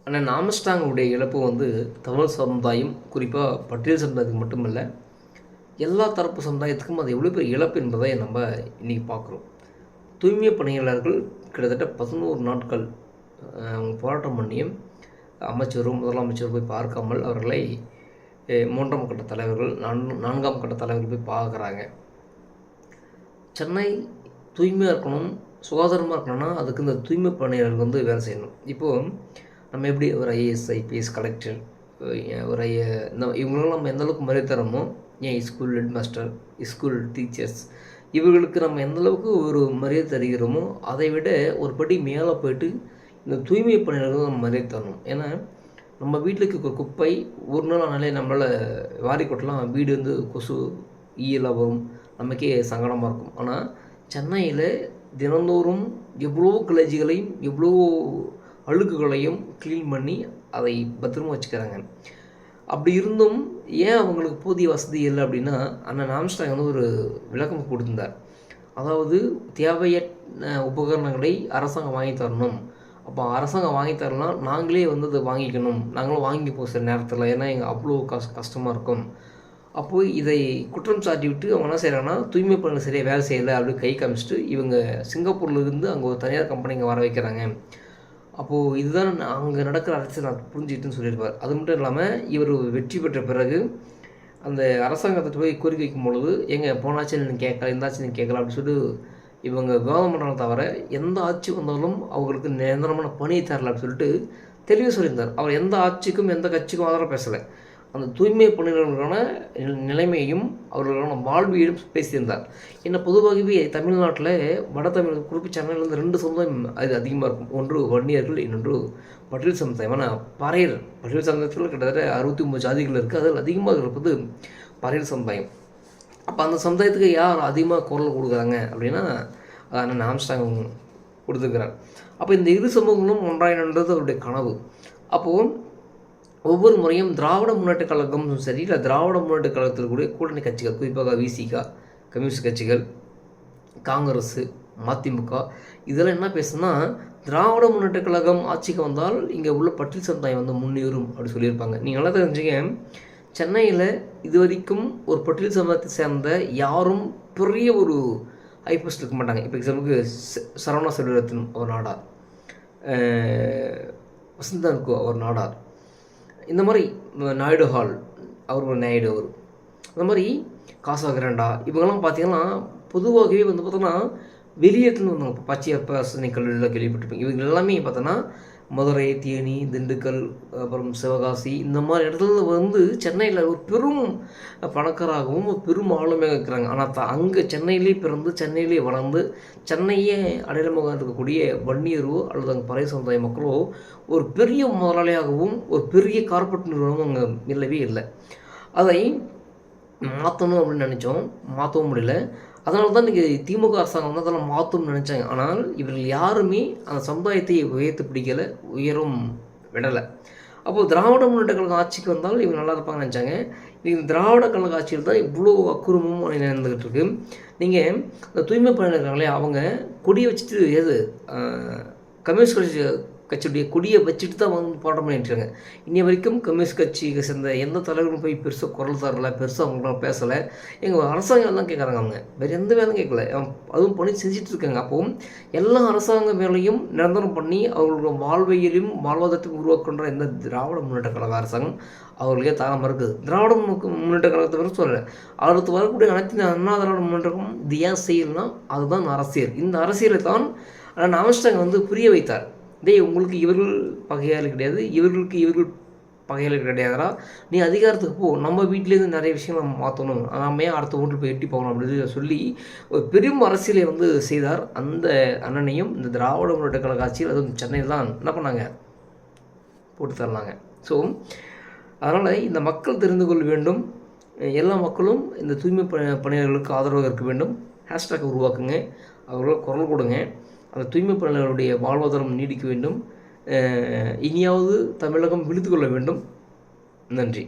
ஆனால் ஆம்ஸ்ட்ராங்குடைய இழப்பு வந்து தமிழ் சமுதாயம், குறிப்பாக பட்டியல் சமுதாயத்துக்கு மட்டுமல்ல, எல்லா தரப்பு சமுதாயத்துக்கும் அது எவ்வளோ பெரிய இழப்பு என்பதை நம்ம இன்றைக்கி பார்க்குறோம். தூய்மை பணியாளர்கள் கிட்டத்தட்ட 11 நாட்கள் அவங்க போராட்டம் பண்ணியும் அமைச்சரும் முதலமைச்சரும் போய் பார்க்காமல் அவர்களை 3ஆம் கட்ட தலைவர்கள் 4ஆம் கட்ட தலைவர்கள் போய் பார்க்குறாங்க. சென்னை தூய்மையாக இருக்கணும், சுகாதாரமாக இருக்கணும்னா அதுக்கு இந்த தூய்மை பணியாளர்கள் வந்து வேலை செய்யணும். இப்போது நம்ம எப்படி ஒரு ஐஏஎஸ், ஐபிஎஸ், கலெக்டர், ஒரு இவங்களெல்லாம் நம்ம எந்தளவுக்கு மரியாதை தரமோ, ஏன் school head master, school teachers, இவர்களுக்கு நம்ம எந்தளவுக்கு ஒரு மரியாதை தருகிறோமோ அதை விட ஒரு படி மேலே போயிட்டு இந்த தூய்மை பணியாளர்கள் நம்ம மரியாதை தரணும். ஏன்னா நம்ம வீட்டுக்கு ஒரு குப்பை ஒரு நாள் ஆனாலே நம்மளால் வாரி கொட்டலாம், வீடு வந்து கொசு ஈயெல்லாம் வரும், நமக்கே சங்கடமாக இருக்கும். ஆனால் சென்னையில் தினந்தோறும் எவ்வளோ கிளர்ச்சிகளையும் எவ்வளோ அழுக்குகளையும் க்ளீன் பண்ணி அதை பத்திரமா வச்சுக்கிறாங்க. அப்படி இருந்தும் ஏன் அவங்களுக்கு போதிய வசதி இல்லை அப்படின்னா, அண்ணன் ஆம்ஸ்ட்ராங் வந்து ஒரு விளக்கம் கொடுத்திருந்தார். அதாவது தேவையற்ற உபகரணங்களை அரசாங்கம் வாங்கி தரணும். அப்போ அரசாங்கம் வாங்கி தரலாம், நாங்களே வந்து அதை வாங்கிக்கணும், நாங்களும் வாங்கிப்போம் சில நேரத்தில், ஏன்னா எங்கள் அவ்வளோ கஷ்டமாக இருக்கும். அப்போது இதை குற்றம் சாட்டி விட்டு அவங்க என்ன செய்கிறாங்கன்னா, தூய்மை பணியில் சரியாக வேலை செய்யலை அப்படின்னு கை காமிச்சிட்டு இவங்க சிங்கப்பூர்லேருந்து அங்கே ஒரு தனியார் கம்பெனிங்க வர வைக்கிறாங்க. அப்போது இதுதான் அங்கே நடக்கிற அரசியல் நான் புரிஞ்சுக்கிட்டுன்னு சொல்லியிருப்பார். அது மட்டும் இல்லாமல் இவர் வெற்றி பெற்ற பிறகு அந்த அரசாங்கத்தை போய் கோரிக்கை வைக்கும் பொழுது, எங்கே போனாச்சு நீங்கள் கேட்கல, இந்த ஆட்சி நீங்கள் கேட்கல அப்படின்னு சொல்லிட்டு இவங்க விவாதம் பண்ணுறாங்க. தவிர எந்த ஆட்சி வந்தாலும் அவங்களுக்கு நிரந்தரமான பணியை தரல அப்படின்னு சொல்லிட்டு தெளிவாக சொல்லியிருந்தார். அவர் எந்த ஆட்சிக்கும் எந்த கட்சிக்கும் ஆதரவு பேசலை. அந்த தூய்மை பணியாளர்களுக்கான நிலைமையையும் அவர்களுக்கான வாழ்வியலும் பேசியிருந்தார். ஏன்னா பொதுவாகவே தமிழ்நாட்டில் வட தமிழ் குறிப்பிட்ட சென்னையிலேருந்து 2 சமுதாயம் அது அதிகமாக இருக்கும். ஒன்று வன்னியர்கள், இன்னொன்று பட்டியல் சமுதாயம். ஆனால் பட்டியல் சமுதாயத்தில் கிட்டத்தட்ட 69 ஜாதிகள் இருக்குது. அதில் அதிகமாக இருப்பது பறையர் சமுதாயம். அப்போ அந்த சமுதாயத்துக்கு யார் அதிகமாக குரல் கொடுக்குறாங்க அப்படின்னா அண்ணன் ஆம்ஸ்ட்ராங் கொடுத்துருக்கிறார். அப்போ இந்த இரு சமூகங்களும் ஒன்றாயினன்றது அவருடைய கனவு. அப்போது ஒவ்வொரு முறையும் திராவிட முன்னேற்ற கழகமும் சரி, இல்லை திராவிட முன்னேற்ற கழகத்தில் கூட கூட்டணி கட்சிகள், குறிப்பாக விசிக, கம்யூனிஸ்ட் கட்சிகள், காங்கிரஸ், மதிமுக, இதெல்லாம் என்ன பேசுனா, திராவிட முன்னேற்ற கழகம் ஆட்சிக்கு வந்தால் இங்கே உள்ள பட்டியல் சமுதாயம் வந்து முன்னேறும் அப்படி சொல்லியிருப்பாங்க. நீங்கள் நல்லா தெரிஞ்சுங்க, சென்னையில் இது வரைக்கும் ஒரு பட்டியல் சமுதாயத்தை சேர்ந்த யாரும் பெரிய ஒரு ஹை போஸ்ட் இருக்க மாட்டாங்க. இப்போ எக்ஸாம்பிளுக்கு சரவணா செல்வரத்தின் ஒரு நாடார், வசந்தனுக்கு ஒரு நாடார், இந்த மாதிரி நாயுடு ஹால் அவர் ஒரு நாயுடு, அவர் அந்த மாதிரி காசா கிராண்டா, இவங்கெல்லாம் பார்த்தீங்கன்னா பொதுவாகவே வந்து பார்த்தோன்னா வெளியேற்றுன்னு வந்தாங்க. இப்போ பச்சையப்ப அரசனை கல்லூரியில் கேள்விப்பட்டிருப்பீங்க. இவங்க எல்லாமே பார்த்தோன்னா மதுரை, தேனி, திண்டுக்கல், அப்புறம் சிவகாசி, இந்த மாதிரி இடத்துல வந்து சென்னையில் ஒரு பெரும் பணக்காராகவும் ஒரு பெரும் ஆளுமையாக இருக்கிறாங்க. ஆனால் அங்கே சென்னையிலே பிறந்து சென்னையிலே வளர்ந்து சென்னையே அடையாளமாக இருக்கக்கூடிய வன்னியரோ அல்லது அங்கே பறைய சமுதாய மக்களோ ஒரு பெரிய முதலாளியாகவும் ஒரு பெரிய கார்பரேட் நிறுவனமும் அங்கே இல்லவே இல்லை. அதை மாற்றணும் அப்படின்னு நினச்சோம், மாற்றவும் முடியல. அதனால தான் இன்றைக்கி திமுக அரசாங்கம் வந்து அதெல்லாம் மாற்றணும்னு நினச்சாங்க. ஆனால் இவர்கள் யாருமே அந்த சமுதாயத்தை உயர்த்து பிடிக்கலை, உயரும் விடலை. அப்போது திராவிட முன்னேற்ற கழகம் ஆட்சிக்கு வந்தால் இவங்க நல்லா இருப்பாங்கன்னு நினச்சாங்க. இந்த திராவிட கழக ஆட்சியில் தான் இவ்வளோ அக்குறமும் நடந்துக்கிட்டு இருக்கு. நீங்கள் இந்த தூய்மை பணியாளர்களே அவங்க கொடியை வச்சுட்டு எது கம்யூனிஸ்ட் கட்சியுடைய கொடியை வச்சுட்டு தான் வந்து போராட்டம் பண்ணிட்டுருக்காங்க. இன்னி வரைக்கும் கம்யூனிஸ்ட் கட்சிக்கு சேர்ந்த எந்த தலைவரும் போய் பெருசாக குரல் தரலை, பெருசாக அவங்களாம் பேசலை. எங்கள் அரசாங்கம் தான் கேட்குறாங்க, அவங்க வேறு எந்த வேலையும் கேட்கல, அதுவும் பணி செஞ்சுட்டு இருக்காங்க. அப்போது எல்லா அரசாங்க வேலையும் நிரந்தரம் பண்ணி அவங்களோட வாழ்வையிலும் வாழ்வாதாரத்தையும் உருவாக்குன்ற இந்த திராவிட முன்னேற்ற கழக அரசாங்கம் அவர்களுக்கே தாராமல் இருக்குது. திராவிட முன்னேற்ற கழகத்தை வர சொல்லலை, அடுத்து வரக்கூடிய அனைத்து அண்ணா திராவிட முன்னேற்றம் இது ஏன் செய்யலைன்னா அதுதான் அரசியல். இந்த அரசியலை தான் ஆம்ஸ்ட்ராங் வந்து புரிய வைத்தார். உங்களுக்கு இவர்கள் பகையாளர் கிடையாது, இவர்களுக்கு இவர்கள் பகையாளர் கிடையாதுடா, நீ அதிகாரத்துக்கு போ, நம்ம வீட்டிலேருந்து நிறைய விஷயம் நம்ம மாற்றணும், நம்ம ஏன் அடுத்த வீட்டில் போய் எட்டி போகணும் அப்படின்னு சொல்லி ஒரு பெரும் அரசியலை வந்து செய்தார். அந்த அண்ணனையும் இந்த திராவிட முன்னேற்ற கழக ஆட்சியில் அதுவும் சென்னையில் தான் என்ன பண்ணாங்க, போட்டு தரலாங்க. ஸோ அதனால் இந்த மக்கள் தெரிந்து கொள்ள வேண்டும், எல்லா மக்களும் இந்த தூய்மை பணியாளர்களுக்கு ஆதரவாக இருக்க வேண்டும். ஹேஷ்டாக் உருவாக்குங்க, அவர்களுக்கு குரல் கொடுங்க. அந்த தூய்மை பணியாளர்களுடைய வாழ்வாதாரம் நீடிக்க வேண்டும். இனியாவது தமிழகம் விழித்து கொள்ள வேண்டும். நன்றி.